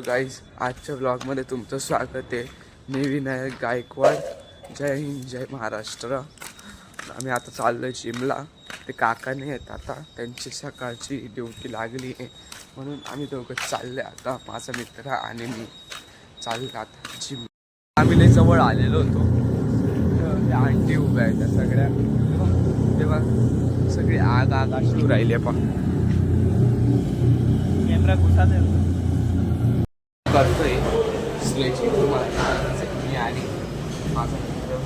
Guys आजच्या ब्लॉगमध्ये तुमचं स्वागत आहे. मी विनायक गायकवाड. जय हिंद, जय महाराष्ट्र. आम्ही आता चाललो आहे जिमला. ते काका नाही आहेत आता, त्यांची सकाळची ड्युटी लागली आहे म्हणून आम्ही दोघं चालले आता. माझा मित्र आणि मी चाललो आता जिम. आम्ही लई जवळ आलेलो होतो. त्या आंटी उभ्या आहेत त्या सगळ्या, तेव्हा सगळी आग आग अशी राहिली आहे. पण कॅमेरा घुसाच करतोय स्ट्रेचिंग. मी आणि माझा मित्र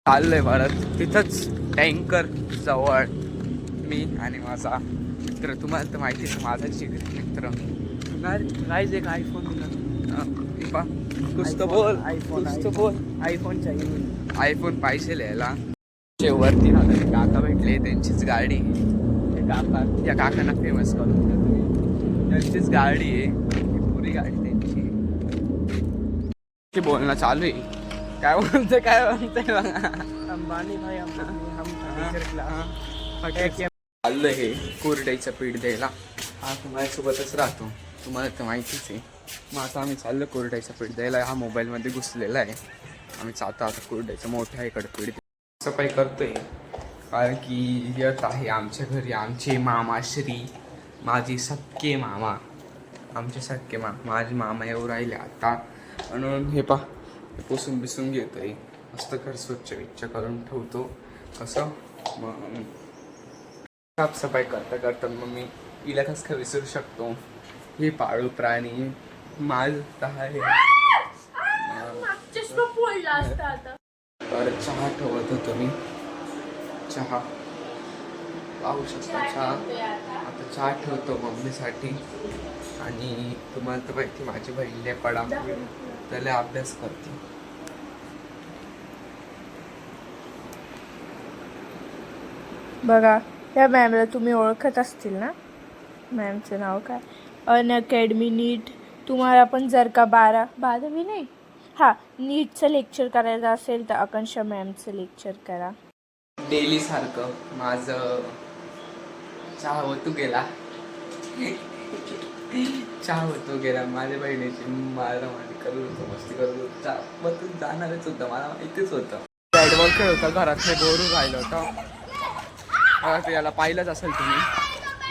चाललोय परत तिथंच टँकर जवळ. मी आणि माझा मित्र, तुम्हाला तर माहितीच माझा जिगरी मित्र. गाईज एक आयफोन दिला. कुछ तो बोल, कुछ तो बोल. आयफोन चाहिए, आयफोन पाहिजे यायला. वरती ना ते काका भेटले, त्यांचीच गाडी. ते काका, या काकांना फेमस करून द्या तुम्ही. त्यांचीच गाडी आहे, पुरी गाडी त्यांची. बोलणं चालू आहे. काय बोलतोय काय बोलतोय अंबानी भाई. चाललं हे कोरड्याचं पीठ द्यायला. हा तुम्हाला सोबतच राहतो, तुम्हाला तर माहितीच आहे. मग आता आम्ही चाललो कोरड्याचं पीठ द्यायला. हा मोबाईलमध्ये घुसलेला आहे. आम्ही चालतो आता कोरड्याचं मोठ्या इकडं पीठ सफाई करतोय. कारण की येत आहे आमच्या घरी आमचे मामाश्री, माझे सक्के मामा. आमचे सक्के माझे मामा येऊ राहिले आता. म्हणून हे पुसून बिसून घेतोय. मस्त घर स्वच्छ करून ठेवतो. कसं मग साफसफाई करता करता मग मी हिला कसं काय विसरू शकतो. हे पाळीव प्राणी माझ आहे. तर चहा ठेवत होतो मी. चहा पाहू शकता. चहा आता चहा ठेवतो मम्मीसाठी. आणि तुम्हाला तर माहिती माझी बहीण पडा त्याला अभ्यास करते. बघा या मॅमला तुम्ही ओळखत असतील ना. मॅमचं नाव काय, अनअकॅडमी नीट. तुम्हाला पण जर का 12वी नाही, हां नीटचं लेक्चर करायचं असेल तर आकांक्षा मॅमचं लेक्चर करा. डेली सारखं माझं चहा होतो गेला. चहा होतो गेला. माझ्या बहिणीची माझी करत होतो, मस्ती करत होतो. चहा बसून जाणारच होतं, मला माहितीच होतं. बॅटबॉल खेळ होता, घरात बोरून राहिलं होतं. याला पाहिलंच असेल तुम्ही.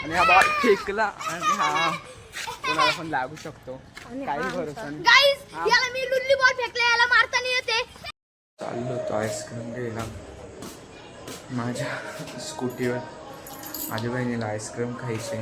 आणि हा बॉल फेकला आणि हा कोणाला पण लागू शकतो, काही भरोसा नाही. चाललो होतो आईस्क्रीम घ्यायला माझ्या स्कूटीवर. माझ्या बहिणीला आईस्क्रीम खायचे.